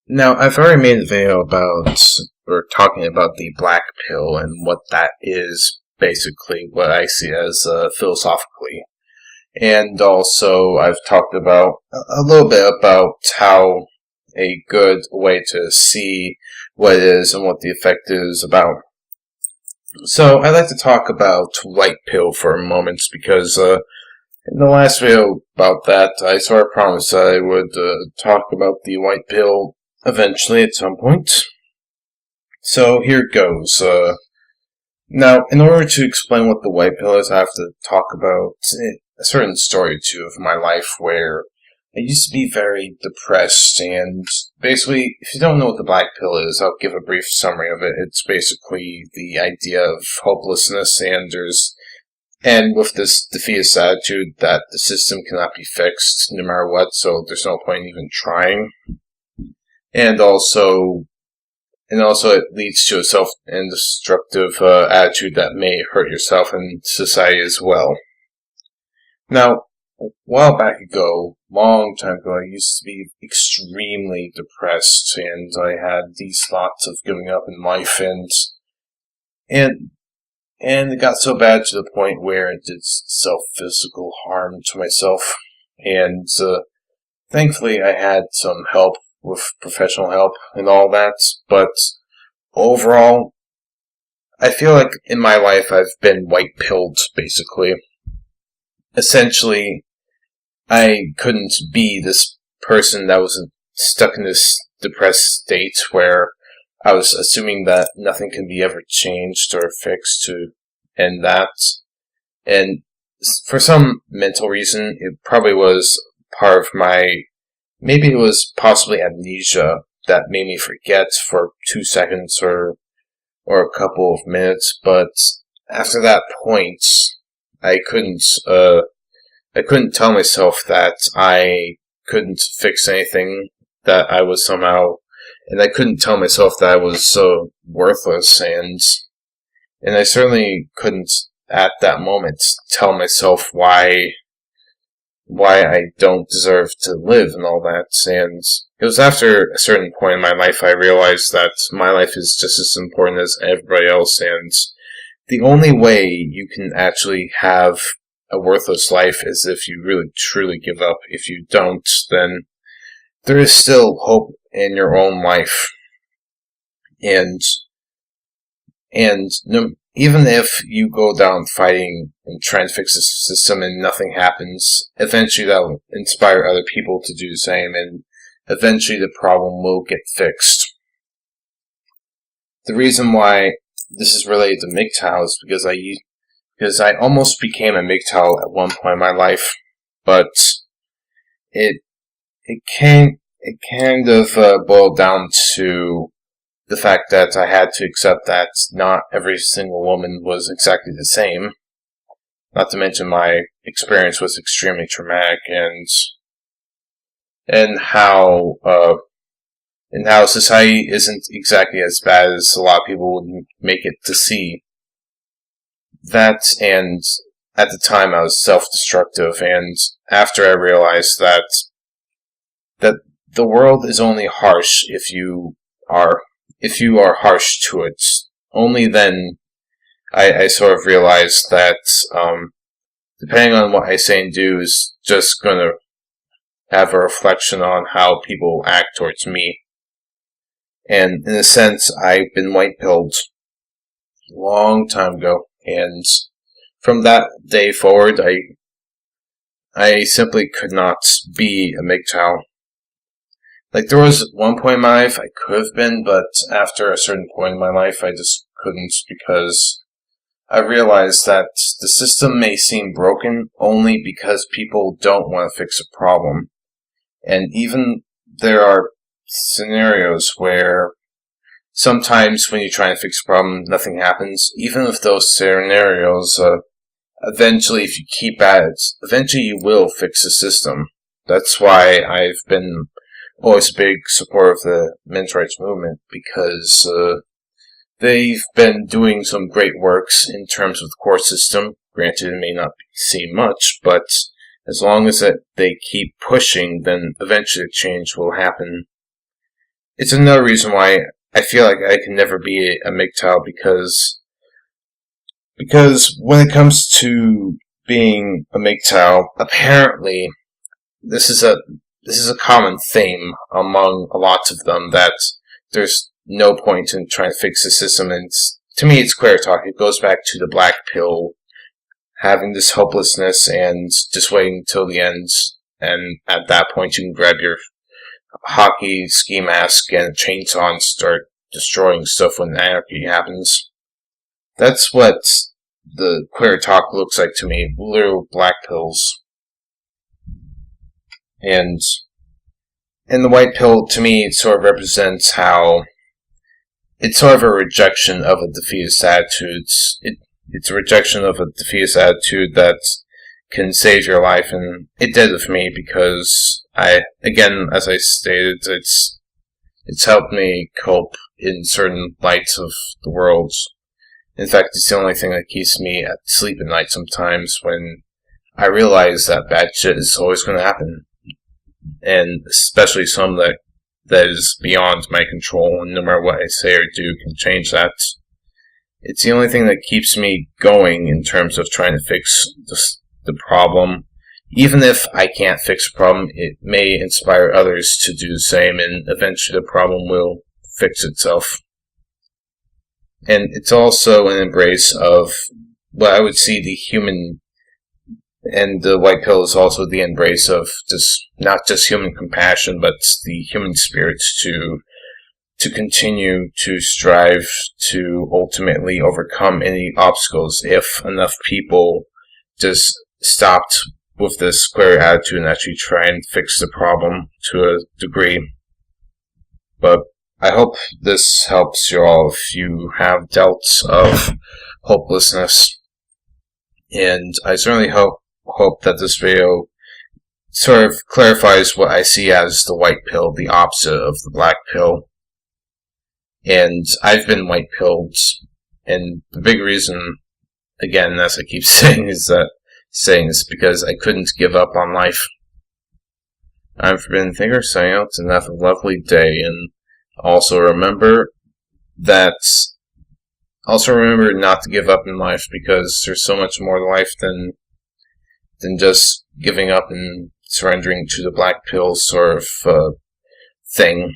Now, I've already made a video about, or talking about the black pill and what that is, basically, what I see as philosophically. And also, I've talked about a little bit about how a good way to see what it is and what the effect is about. So, I'd like to talk about white pill for a moment because in the last video about that, I sort of promised that I would talk about the white pill eventually at some point. So here it goes. Now, in order to explain what the white pill is, I have to talk about a certain story or two of my life where I used to be very depressed, and basically, if you don't know what the black pill is, I'll give a brief summary of it. It's basically the idea of hopelessness, and with this defeatist attitude that the system cannot be fixed no matter what, so there's no point in even trying. And also it leads to a self-destructive attitude that may hurt yourself and society as well. Now, a while back ago, long time ago, I used to be extremely depressed, and I had these thoughts of giving up in life, and it got so bad to the point where it did self-physical harm to myself, and thankfully I had some help with professional help and all that, but overall, I feel like in my life I've been white-pilled, basically. Essentially, I couldn't be this person that was stuck in this depressed state where I was assuming that nothing can be ever changed or fixed to end that. And for some mental reason, it probably was part of maybe it was possibly amnesia that made me forget for 2 seconds or a couple of minutes, but after that point, I couldn't tell myself that I couldn't fix anything, that I was somehow, and I couldn't tell myself that I was so worthless, and I certainly couldn't at that moment tell myself why I don't deserve to live and all that. And it was after a certain point in my life I realized that my life is just as important as everybody else, and the only way you can actually have a worthless life is if you really truly give up. If you don't, then there is still hope in your own life. And even if you go down fighting and trying to fix the system and nothing happens, eventually that will inspire other people to do the same, and eventually the problem will get fixed. The reason why this is related to MGTOW is because I almost became a MGTOW at one point in my life, but it kind of boiled down to the fact that I had to accept that not every single woman was exactly the same. Not to mention my experience was extremely traumatic, and how society isn't exactly as bad as a lot of people would make it to see. That, and at the time I was self-destructive, and after I realized that the world is only harsh if you are harsh to it, only then I sort of realized that depending on what I say and do is just going to have a reflection on how people act towards me. And in a sense, I've been white-pilled a long time ago, and from that day forward, I simply could not be a MGTOW. Like, there was one point in my life I could have been, but after a certain point in my life, I just couldn't, because I realized that the system may seem broken only because people don't want to fix a problem. And even there are scenarios where sometimes when you try and fix a problem, nothing happens. Even if those scenarios, eventually, if you keep at it, eventually you will fix the system. That's why I've been always a big supporter of the men's rights movement, because they've been doing some great works in terms of the court system. Granted, it may not seem much, but as long as they keep pushing, then eventually change will happen. it's another reason why I feel like I can never be a MGTOW, because when it comes to being a MGTOW, apparently this is a common theme among a lot of them, that there's no point in trying to fix the system. And to me, it's queer talk. It goes back to the black pill, having this hopelessness and just waiting till the end. And at that point, you can grab your hockey ski mask and chainsaw and start destroying stuff when anarchy happens. That's what the queer talk looks like to me. Literal black pills. And the white pill, to me, it sort of represents how it's sort of a rejection of a defeatist attitude. It's a rejection of a defeatist attitude that can save your life, and it did it for me, because again, as I stated, it's helped me cope in certain lights of the world. In fact, it's the only thing that keeps me at sleep at night sometimes, when I realize that bad shit is always going to happen. And especially some that is beyond my control, and no matter what I say or do can change that. It's the only thing that keeps me going in terms of trying to fix the problem. Even if I can't fix a problem, it may inspire others to do the same, and eventually the problem will fix itself. And it's also an embrace of what I would see the human, and the white pill is also the embrace of not just human compassion, but the human spirit to continue to strive to ultimately overcome any obstacles if enough people just stopped with this square attitude and actually try and fix the problem to a degree. But I hope this helps you all if you have doubts of hopelessness. And I certainly hope that this video sort of clarifies what I see as the white pill, the opposite of the black pill. And I've been white pilled, and the big reason, again, as I keep saying, is because I couldn't give up on life. I'm Forbidden Thinker, signing out, and have a lovely day. And also remember not to give up in life, because there's so much more to life than just giving up and surrendering to the black pill sort of thing.